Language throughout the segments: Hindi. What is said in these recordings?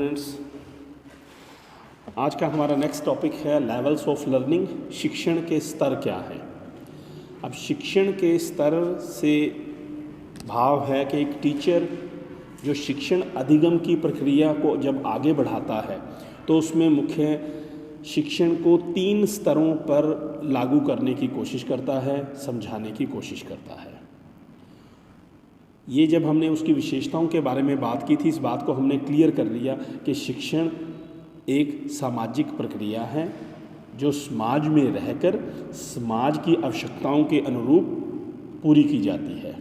फ्रेंड्स, आज का हमारा नेक्स्ट टॉपिक है लेवल्स ऑफ लर्निंग। शिक्षण के स्तर क्या है। अब शिक्षण के स्तर से भाव है कि एक टीचर जो शिक्षण अधिगम की प्रक्रिया को जब आगे बढ़ाता है तो उसमें मुख्य शिक्षण को 3 स्तरों पर लागू करने की कोशिश करता है, समझाने की कोशिश करता है। ये जब हमने उसकी विशेषताओं के बारे में बात की थी, इस बात को हमने क्लियर कर लिया कि शिक्षण एक सामाजिक प्रक्रिया है जो समाज में रहकर समाज की आवश्यकताओं के अनुरूप पूरी की जाती है।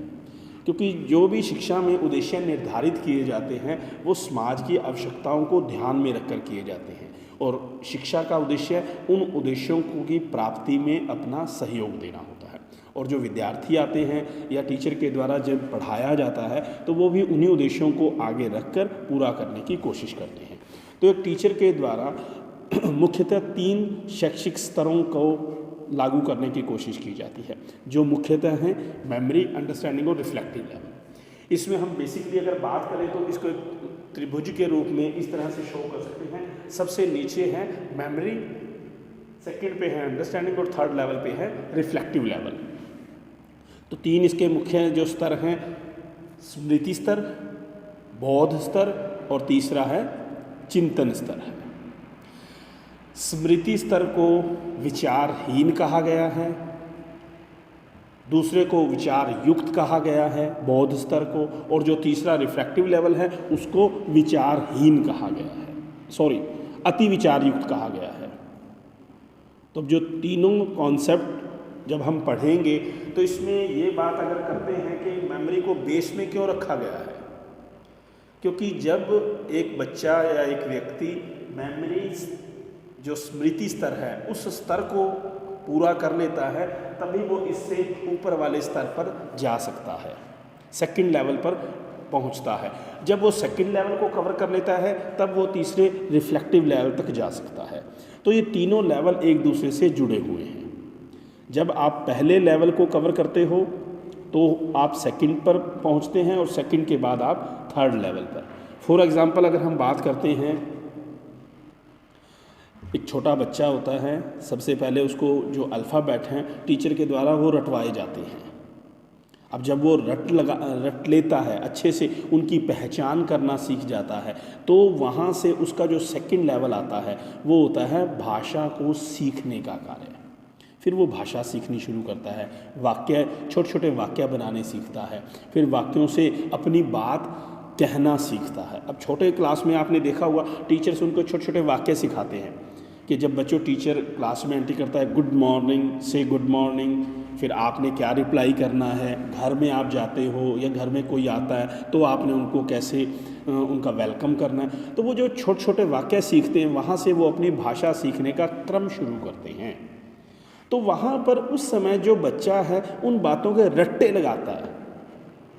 क्योंकि जो भी शिक्षा में उद्देश्य निर्धारित किए जाते हैं वो समाज की आवश्यकताओं को ध्यान में रखकर किए जाते हैं और शिक्षा का उद्देश्य उन उद्देश्यों की प्राप्ति में अपना सहयोग देना होता है। और जो विद्यार्थी आते हैं या टीचर के द्वारा जब पढ़ाया जाता है तो वो भी उन्हीं उद्देश्यों को आगे रखकर पूरा करने की कोशिश करते हैं। तो एक टीचर के द्वारा मुख्यतः 3 शैक्षिक स्तरों को लागू करने की कोशिश की जाती है, जो मुख्यतः हैं मेमोरी, अंडरस्टैंडिंग और रिफ्लेक्टिव लेवल। इसमें हम बेसिकली अगर बात करें तो इसको एक त्रिभुज के रूप में इस तरह से शो कर सकते हैं। सबसे नीचे है मेमोरी, सेकंड पे है अंडरस्टैंडिंग और थर्ड लेवल पे है रिफ्लेक्टिव लेवल। तो 3 इसके मुख्य जो स्तर हैं, स्मृति स्तर, बोध स्तर और तीसरा है चिंतन स्तर है। स्मृति स्तर को विचारहीन कहा गया है, दूसरे को विचार युक्त कहा गया है बोध स्तर को, और जो तीसरा रिफ्लेक्टिव लेवल है उसको विचारहीन कहा गया है, अति विचार युक्त कहा गया है। तो जो तीनों कॉन्सेप्ट जब हम पढ़ेंगे तो इसमें ये बात अगर करते हैं कि मेमोरी को बेस में क्यों रखा गया है, क्योंकि जब एक बच्चा या एक व्यक्ति मेमोरी जो स्मृति स्तर है उस स्तर को पूरा कर लेता है तभी वो इससे ऊपर वाले स्तर पर जा सकता है, सेकंड लेवल पर पहुंचता है। जब वो सेकंड लेवल को कवर कर लेता है तब वो तीसरे रिफ्लेक्टिव लेवल तक जा सकता है। तो ये तीनों लेवल एक दूसरे से जुड़े हुए हैं। जब आप पहले लेवल को कवर करते हो तो आप सेकंड पर पहुंचते हैं और सेकंड के बाद आप थर्ड लेवल पर। फॉर एग्जांपल अगर हम बात करते हैं, एक छोटा बच्चा होता है, सबसे पहले उसको जो अल्फ़ाबेट हैं टीचर के द्वारा वो रटवाए जाते हैं। अब जब वो रट लेता है, अच्छे से उनकी पहचान करना सीख जाता है, तो वहाँ से उसका जो सेकंड लेवल आता है वो होता है भाषा को सीखने का कार्य। फिर वो भाषा सीखनी शुरू करता है, वाक्य, छोटे छोटे वाक्य बनाने सीखता है, फिर वाक्यों से अपनी बात कहना सीखता है। अब छोटे क्लास में आपने देखा हुआ टीचर्स उनको छोटे छोटे वाक्य सिखाते हैं कि जब बच्चों टीचर क्लास में एंट्री करता है, गुड मॉर्निंग, से गुड मॉर्निंग, फिर आपने क्या रिप्लाई करना है, घर में आप जाते हो या घर में कोई आता है तो आपने उनको कैसे उनका वेलकम करना है। तो वो जो छोटे छोटे वाक्य सीखते हैं वहाँ से वो अपनी भाषा सीखने का क्रम शुरू करते हैं। तो वहाँ पर उस समय जो बच्चा है उन बातों के रट्टे लगाता है,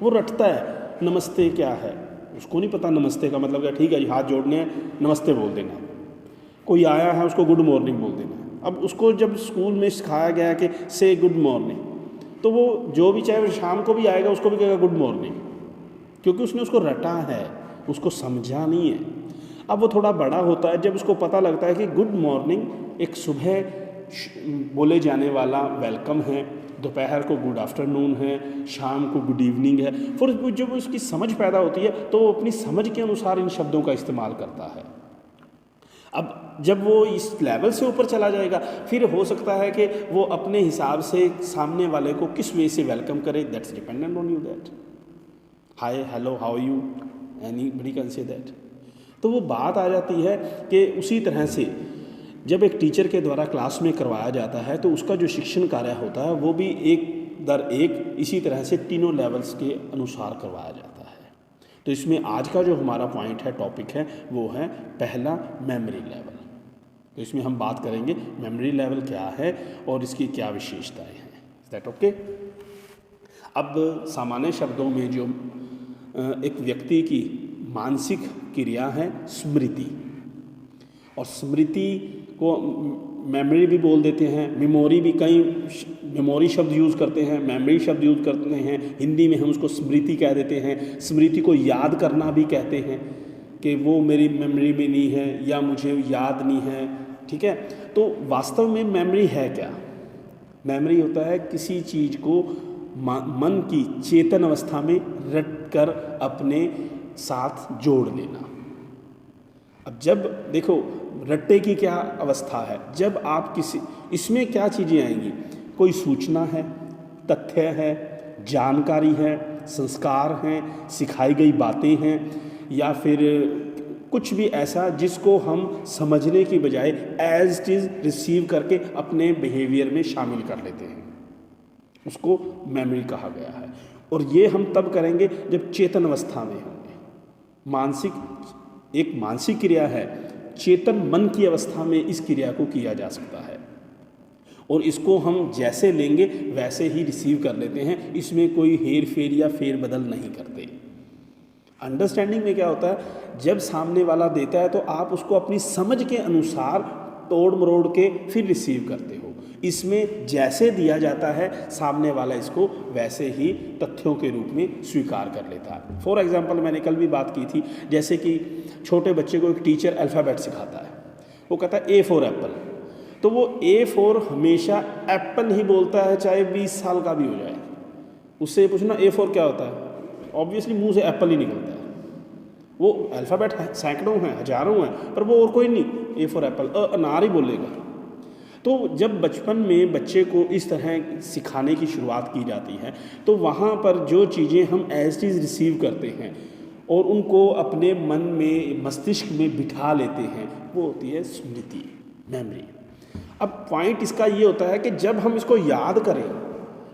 वो रटता है। नमस्ते क्या है, उसको नहीं पता नमस्ते का मतलब क्या, ठीक है हाथ जोड़ने हैं, नमस्ते बोल देना। कोई आया है उसको गुड मॉर्निंग बोल देना। अब उसको जब स्कूल में सिखाया गया कि से गुड मॉर्निंग, तो वो जो भी चाहे वो शाम को भी आएगा उसको भी कहेगा गुड मॉर्निंग, क्योंकि उसने उसको रटा है, उसको समझा नहीं है। अब वो थोड़ा बड़ा होता है, जब उसको पता लगता है कि गुड मॉर्निंग एक सुबह बोले जाने वाला वेलकम है, दोपहर को गुड आफ्टरनून है, शाम को गुड इवनिंग है, फिर जब उसकी समझ पैदा होती है तो वो अपनी समझ के अनुसार इन शब्दों का इस्तेमाल करता है। अब जब वो इस लेवल से ऊपर चला जाएगा फिर हो सकता है कि वो अपने हिसाब से सामने वाले को किस वे से वेलकम करे, that's dependent on you, that hi, hello, how are you, anybody can say that. तो वो बात आ जाती है कि उसी तरह से जब एक टीचर के द्वारा क्लास में करवाया जाता है तो उसका जो शिक्षण कार्य होता है वो भी एक दर एक इसी तरह से तीनों लेवल्स के अनुसार करवाया जाता है। तो इसमें आज का जो हमारा पॉइंट है, टॉपिक है, वो है पहला मेमोरी लेवल। तो इसमें हम बात करेंगे मेमोरी लेवल क्या है और इसकी क्या विशेषताएं हैं। Is that okay? अब सामान्य शब्दों में जो एक व्यक्ति की मानसिक क्रिया है स्मृति, और स्मृति को मेमोरी भी बोल देते हैं, मेमोरी भी, कई मेमोरी शब्द यूज़ करते हैं, मेमोरी शब्द यूज़ करते हैं, हिंदी में हम उसको स्मृति कह देते हैं, स्मृति को याद करना भी कहते हैं। कि वो मेरी मेमोरी में नहीं है या मुझे याद नहीं है, ठीक है। तो वास्तव में मेमोरी है क्या? मेमोरी होता है किसी चीज़ को मन की चेतन अवस्था में रट कर अपने साथ जोड़ लेना। अब जब देखो रट्टे की क्या अवस्था है, जब आप किसी, इसमें क्या चीज़ें आएंगी, कोई सूचना है, तथ्य है, जानकारी है, संस्कार हैं, सिखाई गई बातें हैं, या फिर कुछ भी ऐसा जिसको हम समझने की बजाय एज इट इज़ रिसीव करके अपने बिहेवियर में शामिल कर लेते हैं, उसको मेमोरी कहा गया है। और ये हम तब करेंगे जब चेतन अवस्था में होंगे। एक मानसिक क्रिया है, चेतन मन की अवस्था में इस क्रिया को किया जा सकता है, और इसको हम जैसे लेंगे वैसे ही रिसीव कर लेते हैं, इसमें कोई हेर फेर या फेर बदल नहीं करते। अंडरस्टैंडिंग में क्या होता है, जब सामने वाला देता है तो आप उसको अपनी समझ के अनुसार तोड़ मरोड़ के फिर रिसीव करते हो। इसमें जैसे दिया जाता है सामने वाला इसको वैसे ही तथ्यों के रूप में स्वीकार कर लेता है। फॉर एग्जांपल, मैंने कल भी बात की थी, जैसे कि छोटे बच्चे को एक टीचर अल्फ़ाबेट सिखाता है, वो कहता है ए फॉर एप्पल, तो वो ए फॉर हमेशा एप्पल ही बोलता है, चाहे 20 साल का भी हो जाए। उससे पूछना ए फॉर क्या होता है, ऑब्वियसली मुंह से एप्पल ही निकलता है। वो अल्फ़ाबेट सैकड़ों हैं, हजारों हैं, पर वो और कोई नहीं, ए फॉर एप्पल, अनार ही बोलेगा। तो जब बचपन में बच्चे को इस तरह सिखाने की शुरुआत की जाती है, तो वहाँ पर जो चीज़ें हम एज इट इज़ रिसीव करते हैं और उनको अपने मन में, मस्तिष्क में बिठा लेते हैं, वो होती है स्मृति, मेमोरी। अब पॉइंट इसका ये होता है कि जब हम इसको याद करें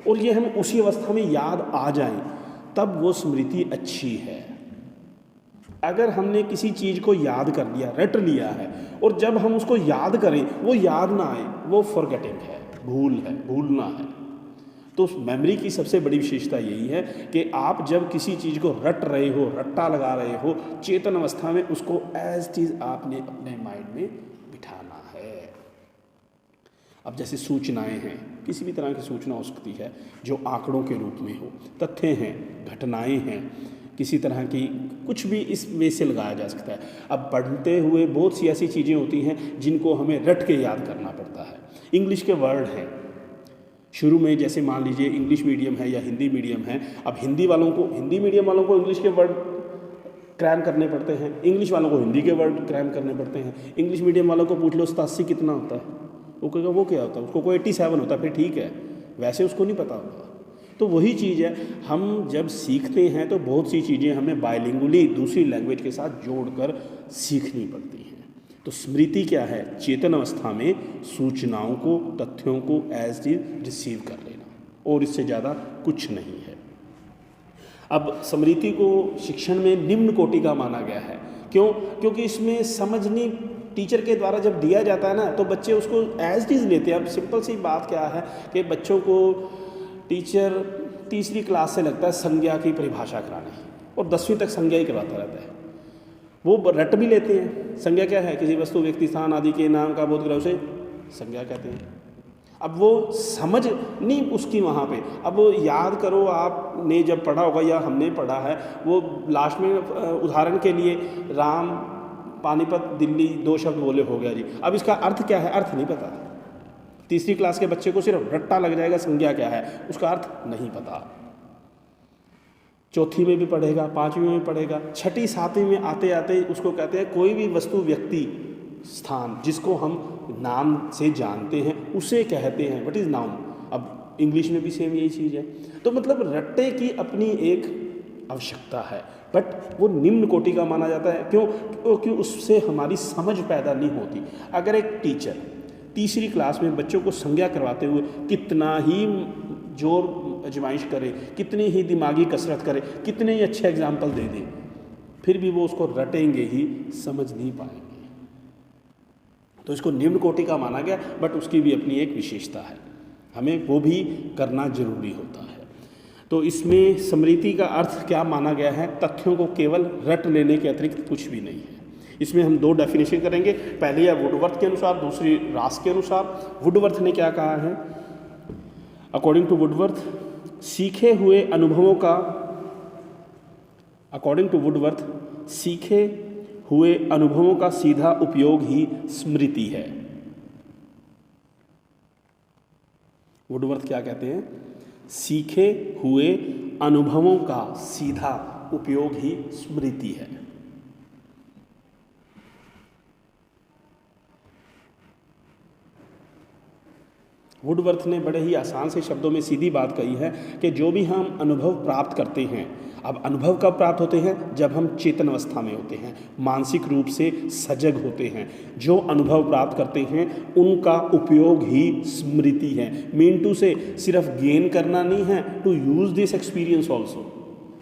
और ये हम उसी अवस्था में याद आ जाएं, तब वो स्मृति अच्छी है। अगर हमने किसी चीज़ को याद कर लिया, रट लिया है, और जब हम उसको याद करें वो याद ना आए, वो फॉरगेटिंग है, भूलना है। तो मेमोरी की सबसे बड़ी विशेषता यही है कि आप जब किसी चीज़ को रट रहे हो, रट्टा लगा रहे हो, चेतन अवस्था में उसको एज चीज़ आपने अपने माइंड में बिठाना है। अब जैसे सूचनाएं हैं, किसी भी तरह की सूचना हो सकती है जो आंकड़ों के रूप में हो, तथ्य हैं, घटनाएं हैं, किसी तरह की कुछ भी इस वे से लगाया जा सकता है। अब पढ़ते हुए बहुत सी ऐसी चीज़ें होती हैं जिनको हमें रट के याद करना पड़ता है। इंग्लिश के वर्ड हैं, शुरू में जैसे मान लीजिए इंग्लिश मीडियम है या हिंदी मीडियम है, अब हिंदी मीडियम वालों को इंग्लिश के वर्ड क्रैम करने पड़ते हैं, इंग्लिश वालों को हिंदी के वर्ड क्रैम करने पड़ते हैं। इंग्लिश मीडियम वालों को पूछ लो 87 कितना होता है, वो कहेगा वो क्या होता है, उसको कोई 87 होता है, फिर ठीक है, वैसे उसको नहीं पता होगा। तो वही चीज़ है, हम जब सीखते हैं तो बहुत सी चीज़ें हमें बायलिंगुअली दूसरी लैंग्वेज के साथ जोड़कर सीखनी पड़ती हैं। तो स्मृति क्या है, चेतन अवस्था में सूचनाओं को, तथ्यों को एज इट रिसीव कर लेना, और इससे ज़्यादा कुछ नहीं है। अब स्मृति को शिक्षण में निम्न कोटि का माना गया है। क्यों? क्योंकि इसमें समझनी टीचर के द्वारा जब दिया जाता है ना, तो बच्चे उसको एज इट इज़ लेते हैं। अब सिंपल सी बात क्या है कि बच्चों को टीचर तीसरी क्लास से लगता है संज्ञा की परिभाषा कराने, और 10वीं तक संज्ञा ही करवाता रहता है। वो रट भी लेते हैं, संज्ञा क्या है, किसी वस्तु, व्यक्ति, स्थान आदि के नाम का बोध कराओ, उसे संज्ञा कहते हैं। अब वो समझ नहीं उसकी वहाँ पे, अब याद करो, आपने जब पढ़ा होगा या हमने पढ़ा है, वो लास्ट में उदाहरण के लिए राम, पानीपत, दिल्ली 2 शब्द बोले, हो गया जी। अब इसका अर्थ क्या है, अर्थ नहीं पता। तीसरी क्लास के बच्चे को सिर्फ रट्टा लग जाएगा, संज्ञा क्या है उसका अर्थ नहीं पता। चौथी में भी पढ़ेगा, 5वीं में भी पढ़ेगा, 6ठी 7वीं में आते आते उसको कहते हैं कोई भी वस्तु, व्यक्ति, स्थान जिसको हम नाम से जानते हैं उसे कहते हैं व्हाट इज़ नाउन। अब इंग्लिश में भी सेम यही चीज़ है। तो मतलब रट्टे की अपनी एक आवश्यकता है, बट वो निम्न कोटि का माना जाता है। क्यों? क्योंकि उससे हमारी समझ पैदा नहीं होती। अगर एक टीचर तीसरी क्लास में बच्चों को संज्ञा करवाते हुए कितना ही जोर आजमाइश करे, कितनी ही दिमागी कसरत करे, कितने ही अच्छे एग्जाम्पल दे दे, फिर भी वो उसको रटेंगे ही, समझ नहीं पाएंगे। तो इसको निम्न कोटि का माना गया, बट उसकी भी अपनी एक विशेषता है, हमें वो भी करना जरूरी होता है। तो इसमें स्मृति का अर्थ क्या माना गया है, तथ्यों को केवल रट लेने के अतिरिक्त कुछ भी नहीं है। इसमें हम 2 डेफिनेशन करेंगे, पहली है वुडवर्थ के अनुसार, दूसरी रास के अनुसार। वुडवर्थ ने क्या कहा है? अकॉर्डिंग टू वुडवर्थ, सीखे हुए अनुभवों का, अकॉर्डिंग टू वुडवर्थ, सीखे हुए अनुभवों का सीधा उपयोग ही स्मृति है। वुडवर्थ क्या कहते हैं? सीखे हुए अनुभवों का सीधा उपयोग ही स्मृति है। वुडवर्थ ने बड़े ही आसान से शब्दों में सीधी बात कही है कि जो भी हम अनुभव प्राप्त करते हैं, अब अनुभव कब प्राप्त होते हैं? जब हम चेतन अवस्था में होते हैं, मानसिक रूप से सजग होते हैं। जो अनुभव प्राप्त करते हैं उनका उपयोग ही स्मृति है। मीन टू से सिर्फ गेन करना नहीं है, to use this experience also,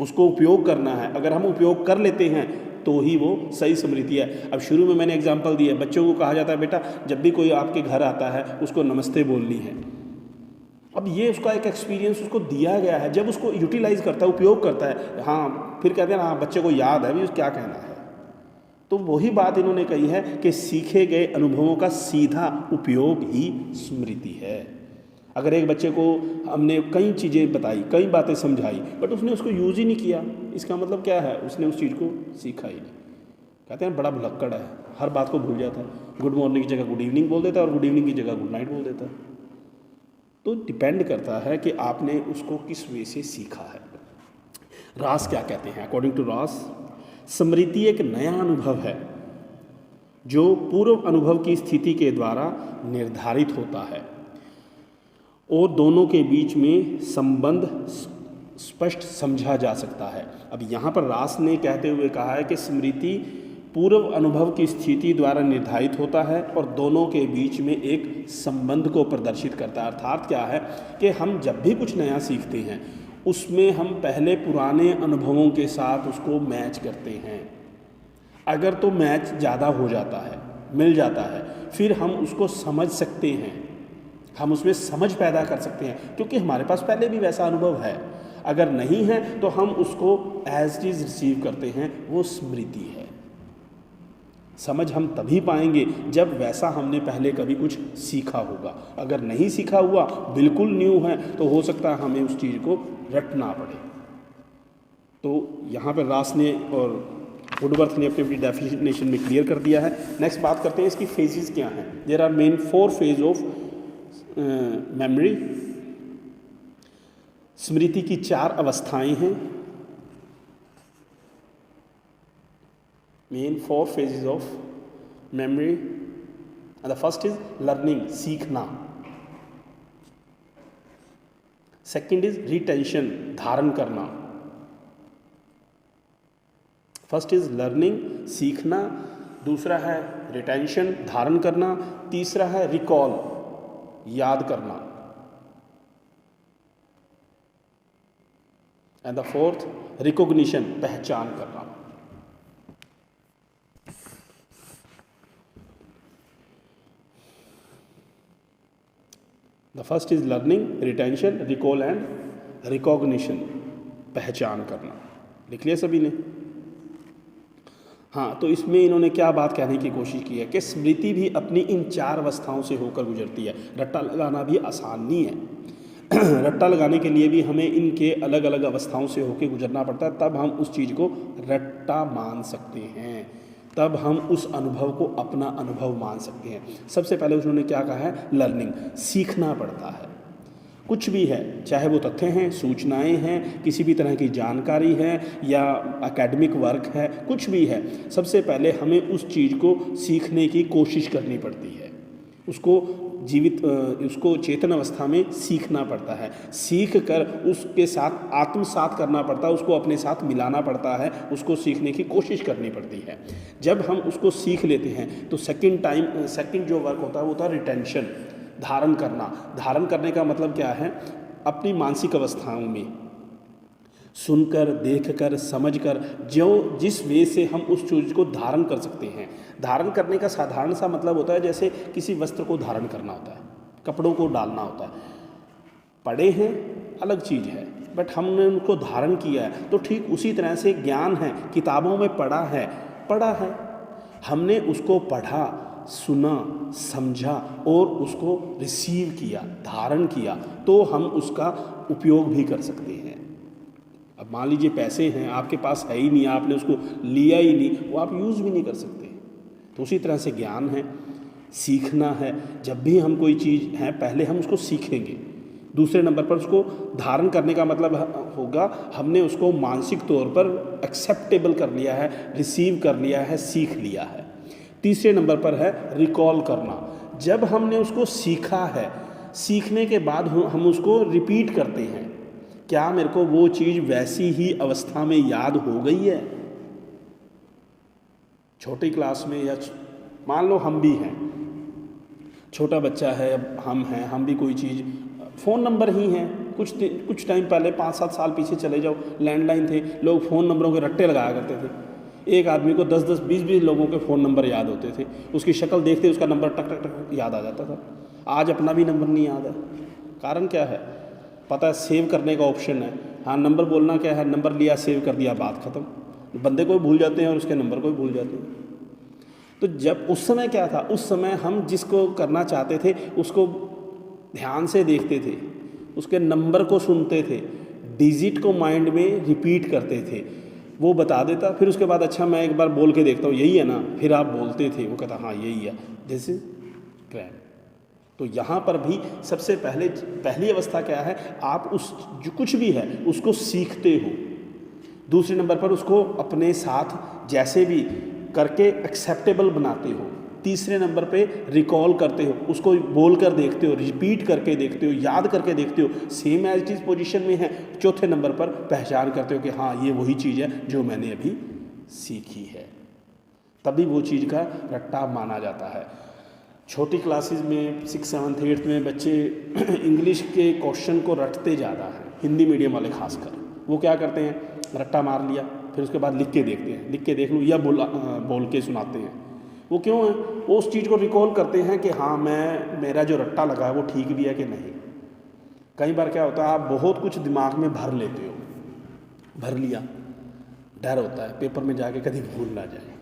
उसको उपयोग करना है। अगर हम उपयोग कर लेते हैं तो ही वो सही स्मृति है। अब शुरू में मैंने एग्जांपल दिया, बच्चों को कहा जाता है बेटा जब भी कोई आपके घर आता है उसको नमस्ते बोलनी है। अब ये उसका एक एक्सपीरियंस उसको दिया गया है, जब उसको यूटिलाइज करता है, उपयोग करता है, हाँ फिर कहते हैं हाँ बच्चे को याद है भी क्या कहना है। तो वही बात इन्होंने कही है कि सीखे गए अनुभवों का सीधा उपयोग ही स्मृति है। अगर एक बच्चे को हमने कई चीज़ें बताई, कई बातें समझाई, बट उसने उसको यूज़ ही नहीं किया, इसका मतलब क्या है? उसने उस चीज़ को सीखा ही नहीं। कहते हैं बड़ा भुलक्कड़ है, हर बात को भूल जाता है, गुड मॉर्निंग की जगह गुड इवनिंग बोल देता है और गुड इवनिंग की जगह गुड नाइट बोल देता है। तो डिपेंड करता है कि आपने उसको किस वे से सीखा है। रास क्या कहते हैं? अकॉर्डिंग टू रास, स्मृति एक नया अनुभव है जो पूर्व अनुभव की स्थिति के द्वारा निर्धारित होता है और दोनों के बीच में संबंध स्पष्ट समझा जा सकता है। अब यहाँ पर रास ने कहते हुए कहा है कि स्मृति पूर्व अनुभव की स्थिति द्वारा निर्धारित होता है और दोनों के बीच में एक संबंध को प्रदर्शित करता है। अर्थात क्या है कि हम जब भी कुछ नया सीखते हैं उसमें हम पहले पुराने अनुभवों के साथ उसको मैच करते हैं। अगर तो मैच ज़्यादा हो जाता है, मिल जाता है, फिर हम उसको समझ सकते हैं, हम उसमें समझ पैदा कर सकते हैं क्योंकि हमारे पास पहले भी वैसा अनुभव है। अगर नहीं है तो हम उसको एज इट इज़ रिसीव करते हैं, वो स्मृति है। समझ हम तभी पाएंगे जब वैसा हमने पहले कभी कुछ सीखा होगा। अगर नहीं सीखा हुआ, बिल्कुल न्यू है, तो हो सकता है हमें उस चीज़ को रटना पड़े। तो यहाँ पर रास ने और वुडवर्थ ने अपनी डेफिनेशन में क्लियर कर दिया है। नेक्स्ट बात करते हैं इसकी फेजेस क्या हैं। There are main 4 phase of memory. स्मृति की 4 अवस्थाएं हैं। Main 4 phases of memory, and the first is learning, सीखना। सेकंड इज रिटेंशन, धारण करना। फर्स्ट इज लर्निंग, सीखना, दूसरा है रिटेंशन, धारण करना, तीसरा है रिकॉल, याद करना, एंड द फोर्थ रिकॉग्निशन, पहचान करना। The first is learning, retention, recall and recognition, पहचान करना। लिख लिया सभी ने? हाँ, तो इसमें इन्होंने क्या बात कहने की कोशिश की है कि स्मृति भी अपनी इन 4 अवस्थाओं से होकर गुजरती है। रट्टा लगाना भी आसान नहीं है। रट्टा लगाने के लिए भी हमें इनके अलग अलग अवस्थाओं से होकर गुजरना पड़ता है, तब हम उस चीज़ को रट्टा मान सकते हैं, तब हम उस अनुभव को अपना अनुभव मान सकते हैं। सबसे पहले उन्होंने क्या कहा है? लर्निंग, सीखना पड़ता है। कुछ भी है, चाहे वो तथ्य हैं, सूचनाएं हैं, किसी भी तरह की जानकारी है या एकेडमिक वर्क है, कुछ भी है, सबसे पहले हमें उस चीज़ को सीखने की कोशिश करनी पड़ती है। उसको उसको चेतन अवस्था में सीखना पड़ता है। सीख कर उसके साथ आत्मसात करना पड़ता है, उसको अपने साथ मिलाना पड़ता है, उसको सीखने की कोशिश करनी पड़ती है। जब हम उसको सीख लेते हैं तो सेकंड जो वर्क होता है वो होता है रिटेंशन, धारण करना। धारण करने का मतलब क्या है? अपनी मानसिक अवस्थाओं में सुनकर, देखकर, समझकर, जिस वे से हम उस चीज़ को धारण कर सकते हैं। धारण करने का साधारण सा मतलब होता है जैसे किसी वस्त्र को धारण करना होता है, कपड़ों को डालना होता है। पढ़े हैं अलग चीज़ है, बट हमने उनको धारण किया है। तो ठीक उसी तरह से ज्ञान है, किताबों में पढ़ा है, हमने उसको पढ़ा, सुना, समझा और उसको रिसीव किया, धारण किया, तो हम उसका उपयोग भी कर सकते हैं। अब मान लीजिए पैसे हैं, आपके पास है ही नहीं, आपने उसको लिया ही नहीं, वो आप यूज़ भी नहीं कर सकते। तो उसी तरह से ज्ञान है, सीखना है। जब भी हम कोई चीज़ है, पहले हम उसको सीखेंगे, दूसरे नंबर पर उसको धारण करने का मतलब होगा हमने उसको मानसिक तौर पर एक्सेप्टेबल कर लिया है, रिसीव कर लिया है, सीख लिया है। तीसरे नंबर पर है रिकॉल करना। जब हमने उसको सीखा है, सीखने के बाद हम उसको रिपीट करते हैं, क्या मेरे को वो चीज़ वैसी ही अवस्था में याद हो गई है। छोटी क्लास में या मान लो हम भी हैं, छोटा बच्चा है, हम हैं, हम भी कोई चीज़, फ़ोन नंबर ही हैं, कुछ टाइम पहले 5-7 साल पीछे चले जाओ, लैंडलाइन थे, लोग फ़ोन नंबरों के रट्टे लगाया करते थे। एक आदमी को 10-10, 20-20 लोगों के फ़ोन नंबर याद होते थे, उसकी शक्ल देखते उसका नंबर टक टक टक याद आ जाता था। आज अपना भी नंबर नहीं याद है। कारण क्या है? पता है सेव करने का ऑप्शन है, हाँ नंबर बोलना क्या है, नंबर लिया सेव कर दिया, बात ख़त्म। बंदे को भी भूल जाते हैं और उसके नंबर को भी भूल जाते हैं। तो जब उस समय क्या था, उस समय हम जिसको करना चाहते थे उसको ध्यान से देखते थे, उसके नंबर को सुनते थे, डिजिट को माइंड में रिपीट करते थे, वो बता देता, फिर उसके बाद अच्छा मैं एक बार बोल के देखता हूँ, यही है ना, फिर आप बोलते थे, वो कहता हाँ यही है, दिस इज ग्रैंड। तो यहाँ पर भी सबसे पहली अवस्था क्या है, आप उस जो कुछ भी है उसको सीखते हो। दूसरे नंबर पर उसको अपने साथ जैसे भी करके एक्सेप्टेबल बनाते हो। तीसरे नंबर पे रिकॉल करते हो, उसको बोल कर देखते हो, रिपीट करके देखते हो, याद करके देखते हो, same as it is position में है। चौथे नंबर पर पहचान करते हो कि हाँ ये वही चीज़ है जो मैंने अभी सीखी है, तभी वो चीज़ का रट्टा माना जाता है। छोटी क्लासेस में 6, 7, 8 में बच्चे इंग्लिश के क्वेश्चन को रटते ज़्यादा हैं, हिंदी मीडियम वाले खासकर। वो क्या करते हैं, रट्टा मार लिया, फिर उसके बाद लिख के देखते हैं, लिख के देख लूँ या बोल के सुनाते हैं। वो क्यों है? वो उस चीज़ को रिकॉल करते हैं कि हाँ मेरा जो रट्टा लगा है वो ठीक भी है कि नहीं। कई बार क्या होता है, आप बहुत कुछ दिमाग में भर लेते हो, भर लिया, डर होता है पेपर में जाके कभी भूल ना जाए।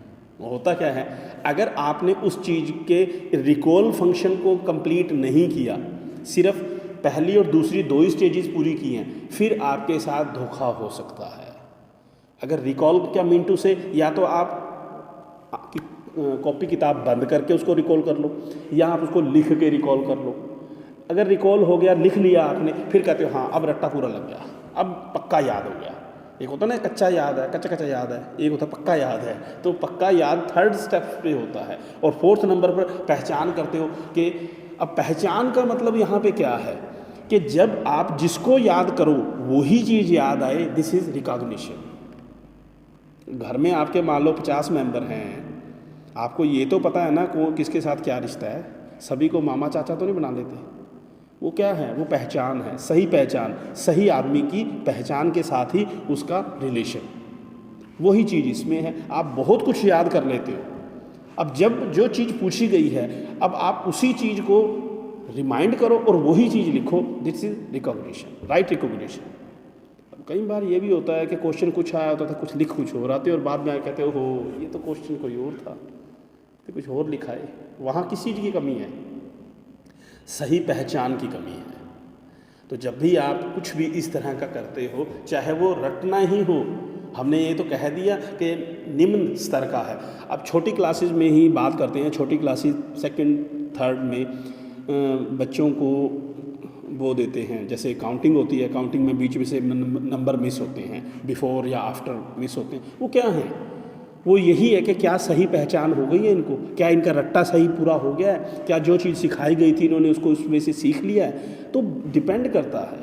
होता क्या है, अगर आपने उस चीज़ के रिकॉल फंक्शन को कंप्लीट नहीं किया, सिर्फ पहली और दूसरी 2 स्टेजेस पूरी की हैं, फिर आपके साथ धोखा हो सकता है। अगर रिकॉल क्या मीन टू से, या तो आप कॉपी किताब बंद करके उसको रिकॉल कर लो, या आप उसको लिख के रिकॉल कर लो। अगर रिकॉल हो गया, लिख लिया आपने, फिर कहते हो हाँ अब रट्टा पूरा लग गया, अब पक्का याद हो गया। एक होता ना कच्चा याद है, कच्चा याद है, एक होता पक्का याद है। तो पक्का याद 3rd स्टेप पे होता है। और 4th नंबर पर पहचान करते हो कि अब पहचान का मतलब यहाँ पे क्या है कि जब आप जिसको याद करो वही चीज़ याद आए, दिस इज़ रिकॉग्निशन। घर में आपके मान लो 50 मेंबर हैं, आपको ये तो पता है ना किसके साथ क्या रिश्ता है, सभी को मामा चाचा तो नहीं बना लेते। वो क्या है, वो पहचान है, सही पहचान, सही आदमी की पहचान के साथ ही उसका रिलेशन, वही चीज़ इसमें है। आप बहुत कुछ याद कर लेते हो, अब जब जो चीज़ पूछी गई है, अब आप उसी चीज़ को रिमाइंड करो और वही चीज़ लिखो, this is recognition, right recognition. कई बार ये भी होता है कि क्वेश्चन कुछ आया होता था, कुछ लिख कुछ हो रहा थे और बाद में कहते हो ये तो क्वेश्चन कोई और था, तो कुछ और लिखा है। वहाँ किस चीज़ की कमी है? सही पहचान की कमी है। तो जब भी आप कुछ भी इस तरह का करते हो, चाहे वो रटना ही हो, हमने ये तो कह दिया कि निम्न स्तर का है। अब छोटी क्लासेस में ही बात करते हैं। छोटी क्लासेस 2nd, 3rd में बच्चों को वो देते हैं, जैसे काउंटिंग होती है, काउंटिंग में बीच में से नंबर मिस होते हैं, बिफोर या आफ्टर मिस होते हैं। वो क्या है? वो यही है कि क्या सही पहचान हो गई है इनको, क्या इनका रट्टा सही पूरा हो गया है, क्या जो चीज़ सिखाई गई थी इन्होंने उसको उसमें से सीख लिया है। तो डिपेंड करता है,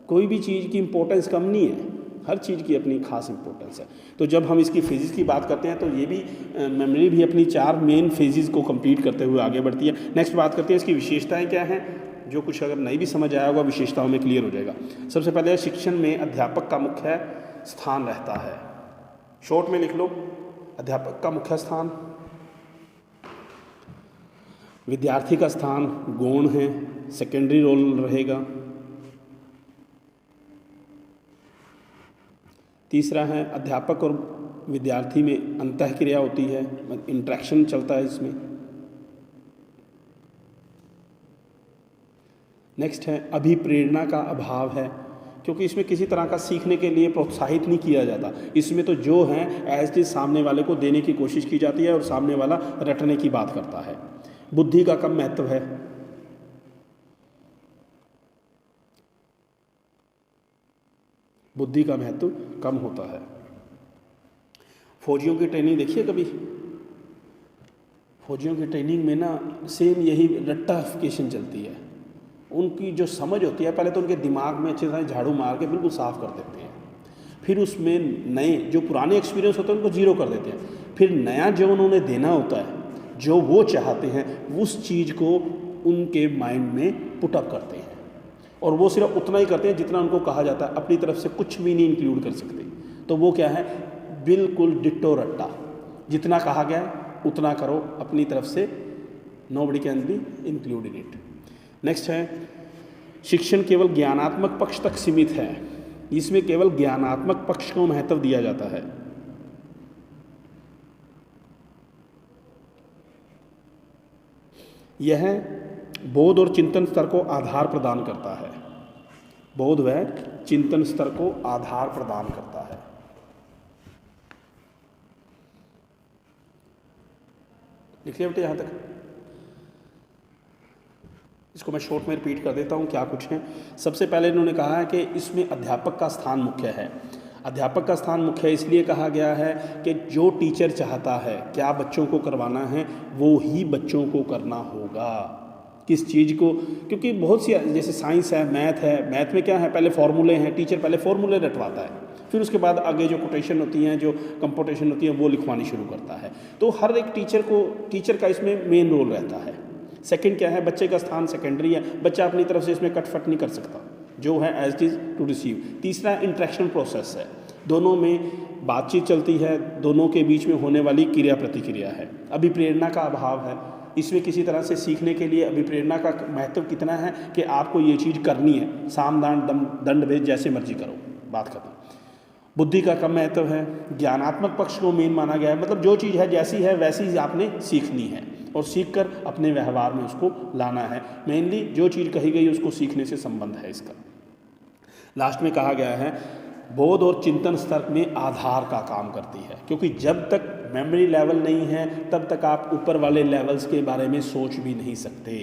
कोई भी चीज़ की इम्पोर्टेंस कम नहीं है, हर चीज़ की अपनी खास इम्पोर्टेंस है। तो जब हम इसकी फेजेस की बात करते हैं तो ये भी मेमोरी भी अपनी 4 मेन फेजेस को कंप्लीट करते हुए आगे बढ़ती है। नेक्स्ट बात करते हैं इसकी विशेषताएँ क्या हैं, जो कुछ अगर नहीं भी समझ आया होगा विशेषताओं में क्लियर हो जाएगा। सबसे पहले शिक्षण में अध्यापक का मुख्य स्थान रहता है। शॉर्ट में लिख लो, अध्यापक का मुख्य स्थान, विद्यार्थी का स्थान गौण है, सेकेंडरी रोल रहेगा। तीसरा है अध्यापक और विद्यार्थी में अंतःक्रिया होती है, इंटरेक्शन चलता है इसमें। नेक्स्ट है अभिप्रेरणा का अभाव है, क्योंकि इसमें किसी तरह का सीखने के लिए प्रोत्साहित नहीं किया जाता। इसमें तो जो है एज इट इज सामने वाले को देने की कोशिश की जाती है और सामने वाला रटने की बात करता है। बुद्धि का कम महत्व है। बुद्धि का महत्व कम होता है। फौजियों की ट्रेनिंग देखिए कभी, फौजियों की ट्रेनिंग में ना सेम यही रट्टाफिकेशन चलती है। उनकी जो समझ होती है, पहले तो उनके दिमाग में अच्छे तरह झाड़ू मार के बिल्कुल साफ़ कर देते हैं, फिर उसमें नए जो पुराने एक्सपीरियंस होते हैं उनको ज़ीरो कर देते हैं, फिर नया जो उन्होंने देना होता है, जो वो चाहते हैं, उस चीज़ को उनके माइंड में पुटअप करते हैं और वो सिर्फ उतना ही करते हैं जितना उनको कहा जाता है, अपनी तरफ से कुछ भी नहीं इंक्लूड कर सकते। तो वो क्या है, बिल्कुल डिट्टो रट्टा, जितना कहा गया है उतना करो, अपनी तरफ से nobody can be include in it. Next है, शिक्षण केवल ज्ञानात्मक पक्ष तक सीमित है। इसमें केवल ज्ञानात्मक पक्ष को महत्व दिया जाता है। यह बोध और चिंतन स्तर को आधार प्रदान करता है। बोध व चिंतन स्तर को आधार प्रदान करता है। लिख लिया बेटे यहाँ तक? इसको मैं शॉर्ट में रिपीट कर देता हूँ क्या कुछ है। सबसे पहले इन्होंने कहा है कि इसमें अध्यापक का स्थान मुख्य है। अध्यापक का स्थान मुख्य इसलिए कहा गया है कि जो टीचर चाहता है क्या बच्चों को करवाना है वो ही बच्चों को करना होगा। किस चीज़ को, क्योंकि बहुत सी जैसे साइंस है, मैथ है, मैथ में क्या है, पहले फॉर्मूले हैं, टीचर पहले फॉर्मूले रटवाता है, फिर उसके बाद आगे जो कोटेशन होती हैं, जो कंपोटेशन होती है, वो लिखवानी शुरू करता है। तो हर एक टीचर का इसमें मेन रोल रहता है। सेकंड क्या है, बच्चे का स्थान सेकेंडरी है, बच्चा अपनी तरफ से इसमें कटफट नहीं कर सकता, जो है as it is to receive. तीसरा इंटरेक्शन प्रोसेस है, दोनों में बातचीत चलती है, दोनों के बीच में होने वाली क्रिया प्रतिक्रिया है। अभिप्रेरणा का अभाव है, इसमें किसी तरह से सीखने के लिए अभिप्रेरणा का महत्व कितना है कि आपको ये चीज़ करनी है, साम दान दंड भेद जैसे मर्जी करो, बात खत्म। बुद्धि का कम महत्व है। ज्ञानात्मक पक्ष को मेन माना गया है, मतलब जो चीज़ है जैसी है वैसी ही आपने सीखनी है और सीखकर अपने व्यवहार में उसको लाना है। मेनली जो चीज़ कही गई उसको सीखने से संबंध है इसका। लास्ट में कहा गया है बोध और चिंतन स्तर में आधार का काम करती है, क्योंकि जब तक मेमोरी लेवल नहीं है तब तक आप ऊपर वाले लेवल्स के बारे में सोच भी नहीं सकते।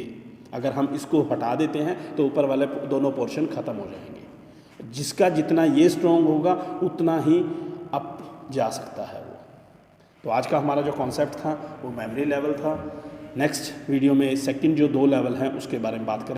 अगर हम इसको हटा देते हैं तो ऊपर वाले दोनों पोर्शन ख़त्म हो जाएंगे। जिसका जितना ये स्ट्रॉन्ग होगा उतना ही अप जा सकता है वो। तो आज का हमारा जो कॉन्सेप्ट था वो मेमोरी लेवल था। नेक्स्ट वीडियो में सेकंड जो 2 लेवल हैं उसके बारे में बात करें।